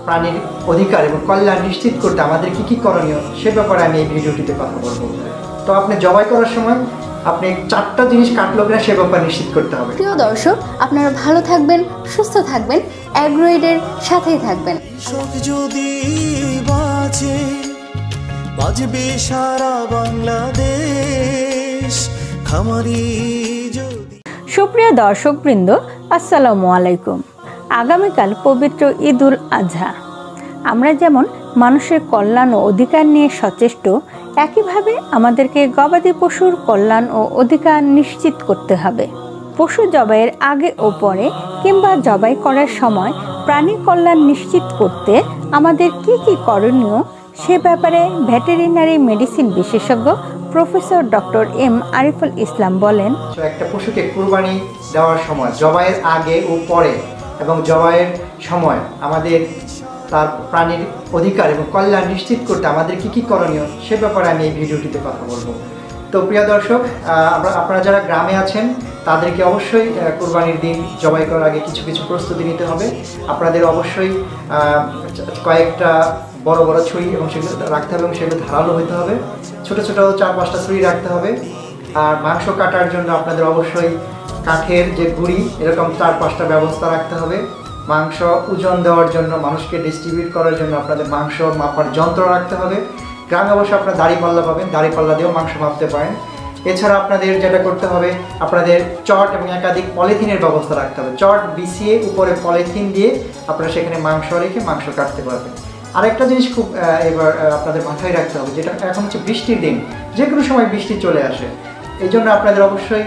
প্রাণীর অধিকার এবং কল্যাণ নিশ্চিত করতে আমাদের কি করণীয় সে ব্যাপারে আমি এই ভিডিওটিতে কথা বলবো। তো আপনি জবাই করার সময় আপনি 4টা জিনিস কাটলো কিনা সে ব্যাপারে নিশ্চিত করতে হবে। প্রিয় দর্শক, আপনারা ভালো থাকবেন, সুস্থ থাকবেন, অ্যাগ্রোয়েডের সাথেই থাকবেন। যদি বাঁচে বাজবে সারা বাংলাদেশ, খামারি যদি। সুপ্রিয় দর্শকবৃন্দ, আসসালামু আলাইকুম। আগামীকাল পবিত্র ঈদুল আজহা। আমরা যেমন মানুষের কল্যাণ ও অধিকার নিয়ে সচেষ্ট, একইভাবে আমাদেরকে গবাদি পশুর কল্যাণ ও অধিকার নিশ্চিত করতে হবে। পশু জবাইয়ের আগে ও পরে কিংবা জবাই করার সময় প্রাণী কল্যাণ নিশ্চিত করতে আমাদের কি করণীয় সে ব্যাপারে ভেটেরিনারি মেডিসিন বিশেষজ্ঞ professor doctor M Ariful Islam বলেন। একটা পশুকে কুরবানি দেওয়ার সময় জবাইয়ের আগে ও পরে এবং জবাইয়ের সময় আমাদের তার প্রাণীর অধিকার এবং কল্যাণ নিশ্চিত করতে আমাদের কি করণীয় সে ব্যাপারে আমি এই ভিডিওটিতে কথা বলবো। তো প্রিয় দর্শক, আপনারা যারা গ্রামে আছেন তাদেরকে অবশ্যই কুরবানির দিন জবাই করার আগে কিছু প্রস্তুতি নিতে হবে। আপনাদের অবশ্যই কয়েকটা বড় বড় ছুরি এবং সেগুলো রাখতে হবে এবং সেগুলো ধারালো হতে হবে। ছোট 4-5টা ছুরি রাখতে হবে। আর মাংস কাটার জন্য আপনাদের অবশ্যই কাঠের যে গুঁড়ি এরকম 4-5টা ব্যবস্থা রাখতে হবে। মাংস ওজন দেওয়ার জন্য, মানুষকে ডিস্ট্রিবিউট করার জন্য আপনাদের মাংস মাপার যন্ত্র রাখতে হবে। গ্রামে অবশ্য আপনারা দাড়িপাল্লা পাবেন, দাড়িপাল্লা দিয়েও মাংস মাপতে পারেন। এছাড়া আপনাদের যেটা করতে হবে, আপনাদের চট এবং একাধিক পলিথিনের ব্যবস্থা রাখতে হবে। চট বিছিয়ে উপরে পলিথিন দিয়ে আপনারা সেখানে মাংস রেখে মাংস কাটতে পারবেন। আরেকটা জিনিস খুব এবার আপনাদের মাথায় রাখতে হবে, যেটা এখন হচ্ছে বৃষ্টির দিন, যে কোনো সময় বৃষ্টি চলে আসে। এই জন্য আপনাদের অবশ্যই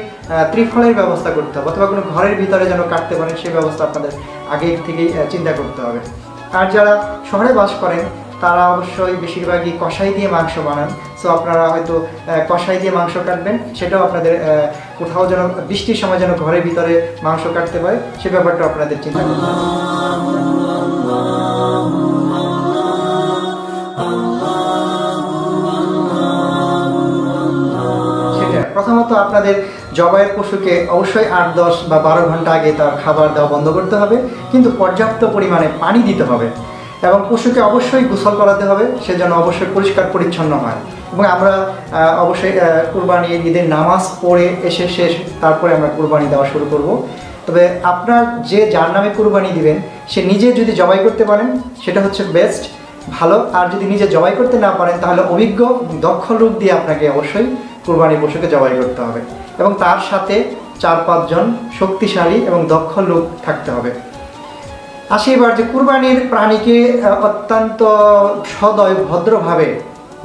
ত্রিফলের ব্যবস্থা করতে হবে, অথবা কোনো ঘরের ভিতরে যেন কাটতে পারেন সেই ব্যবস্থা আপনাদের আগে থেকেই চিন্তা করতে হবে। আর যারা শহরে বাস করেন তারা অবশ্যই বেশিরভাগই কষাই দিয়ে মাংস বানান। সো আপনারা হয়তো কষাই দিয়ে মাংস কাটবেন, সেটাও আপনাদের কোথাও যেন বৃষ্টির সময় যেন ঘরের ভিতরে মাংস কাটতে পারে সে ব্যাপারটা আপনাদের চিন্তা করতে হবে। প্রথমত আপনাদের জবাইয়ের পশুকে অবশ্যই 8-10 বা 12 ঘন্টা আগে তার খাবার দেওয়া বন্ধ করতে হবে, কিন্তু পর্যাপ্ত পরিমাণে পানি দিতে হবে এবং পশুকে অবশ্যই গোসল করাতে হবে, সেজন্য অবশ্যই পরিষ্কার পরিচ্ছন্ন হয়। এবং আমরা অবশ্যই কুরবানি ঈদের নামাজ পড়ে এসে তারপরে আমরা কুরবানি দেওয়া শুরু করব। তবে আপনার যার নামে কুরবানি দিবেন সে নিজে যদি জবাই করতে পারেন সেটা হচ্ছে বেস্ট, ভালো। আর যদি নিজে জবাই করতে না পারেন তাহলে অভিজ্ঞ দক্ষ লোক দিয়ে আপনাকে অবশ্যই কুরবানি পশুকে জবাই করতে হবে এবং তার সাথে 4-5 জন শক্তিশালী এবং দক্ষ লোক থাকতে হবে। আসি এবার যে কুরবানির প্রাণীকে অত্যন্ত সদয় ভদ্রভাবে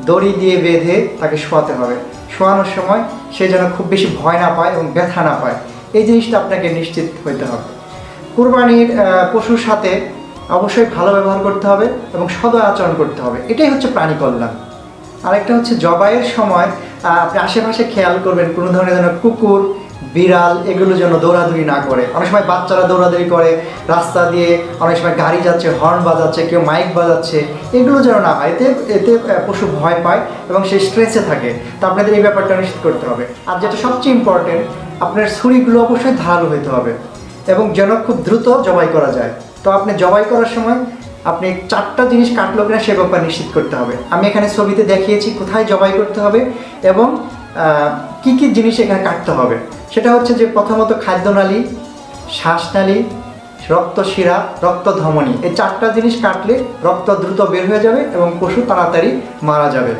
দড়ি দিয়ে বেঁধে তাকে শোয়াতে হবে। শোয়ানোর সময় সে যেন খুব বেশি ভয় না পায় এবং ব্যথা না পায়, এই জিনিসটা আপনাকে নিশ্চিত হইতে হবে। কুরবানির পশুর সাথে অবশ্যই ভালো ব্যবহার করতে হবে এবং সদয় আচরণ করতে হবে, এটাই হচ্ছে প্রাণী কল্যাণ। আরেকটা হচ্ছে জবাইয়ের সময় আপনি আশেপাশে খেয়াল করবেন কোনো ধরনের যেন কুকুর, বিড়াল এগুলো যেন দৌড়াদৌড়ি না করে। অনেক সময় বাচ্চারা দৌড়াদৌড়ি করে রাস্তা দিয়ে, অনেক সময় গাড়ি যাচ্ছে হর্ন বাজাচ্ছে, কেউ মাইক বাজাচ্ছে, এগুলো যেন না হয়। এতে পশু ভয় পায় এবং সে স্ট্রেসে থাকে। তো আপনাদের এই ব্যাপারটা নিশ্চিত করতে হবে। আর যেটা সবচেয়ে ইম্পর্টেন্ট, আপনার ছুরিগুলো অবশ্যই ধারালো হতে হবে এবং যেন খুব দ্রুত জবাই করা যায়। তো আপনি জবাই করার সময় আপনি 4টা জিনিস কাটলো কিনা সে ব্যাপার নিশ্চিত করতে হবে। আমি এখানে ছবিতে দেখিয়েছি কোথায় জবাই করতে হবে এবং কি জিনিস এখানে কাটতে হবে। সেটা হচ্ছে যে প্রথমত খাদ্যনালী, শ্বাসনালী, রক্তশিরা, রক্তধমনী, এই 4টা জিনিস কাটলে রক্ত দ্রুত বের হয়ে যাবে এবং পশু তাড়াতাড়ি মারা যাবে।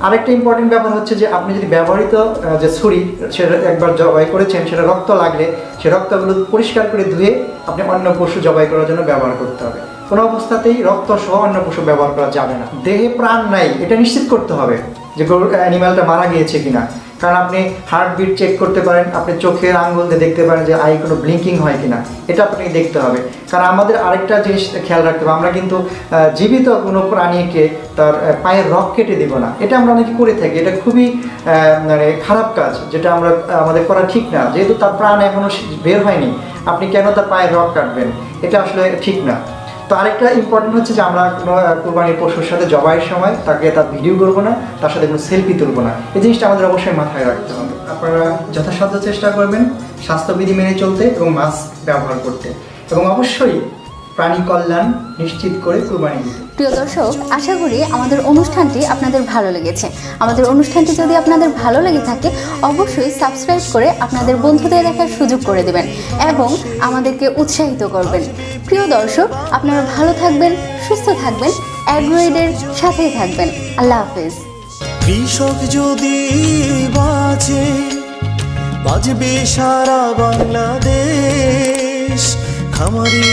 আরেকটা ইম্পর্টেন্ট ব্যাপার হচ্ছে যে আপনি যদি ব্যবহৃত যে ছুরি সেটা একবার জবাই করেছেন, সেটা রক্ত লাগলে সে রক্তগুলো পরিষ্কার করে ধুয়ে আপনি অন্য পশু জবাই করার জন্য ব্যবহার করতে হবে। কোনো অবস্থাতেই রক্ত সহ অন্য পশু ব্যবহার করা যাবে না। দেহে প্রাণ নাই এটা নিশ্চিত করতে হবে যে অ্যানিমালটা মারা গিয়েছে কিনা। কারণ আপনি হার্টবিট চেক করতে পারেন, আপনি চোখের আঙ্গুল দিয়ে দেখতে পারেন যে আই কোনো ব্লিঙ্কিং হয় কিনা, এটা আপনাকে দেখতে হবে। কারণ আমাদের আরেকটা জিনিস খেয়াল রাখতে হবে, আমরা কিন্তু জীবিত কোনো প্রাণীকে তার পায়ের রগ কেটে দেব না, এটা আমরা অনেকে করে থাকি। এটা খুবই মানে খারাপ কাজ, যেটা আমাদের করা ঠিক না। যেহেতু তার প্রাণ এখনও বের হয়নি, আপনি কেন তার পায়ের রগ কাটবেন, এটা আসলে ঠিক না। তো আরেকটা ইম্পর্টেন্ট হচ্ছে যে আমরা কোনো কুরবানির পশুর সাথে জবাইয়ের সময় তাকে তার ভিডিও করবো না, তার সাথে কোনো সেলফি তুলবো না, এই জিনিসটা আমাদের অবশ্যই মাথায় রাখতে হবে। আপনারা যথাসাধ্য চেষ্টা করবেন স্বাস্থ্যবিধি মেনে চলতে এবং মাস্ক ব্যবহার করতে এবং অবশ্যই প্রাণী কল্যাণ নিশ্চিত করে কুরবানি দিতে। প্রিয় দর্শক, আশা করি আমাদের অনুষ্ঠানটি আপনাদের ভালো লেগেছে। আমাদের অনুষ্ঠানটি যদি আপনাদের ভালো লেগে থাকে অবশ্যই সাবস্ক্রাইব করে আপনাদের বন্ধুদের দেখার সুযোগ করে দেবেন এবং আমাদেরকে উৎসাহিত করবেন। প্রিয় দর্শক, আপনারা ভালো থাকবেন, সুস্থ থাকবেন, অ্যাগ্রোয়েডের সাথেই থাকবেন। আল্লাহ হাফেজ। কৃষক যদি বাঁচে, বাঁচবে সারা বাংলাদেশ। খামারি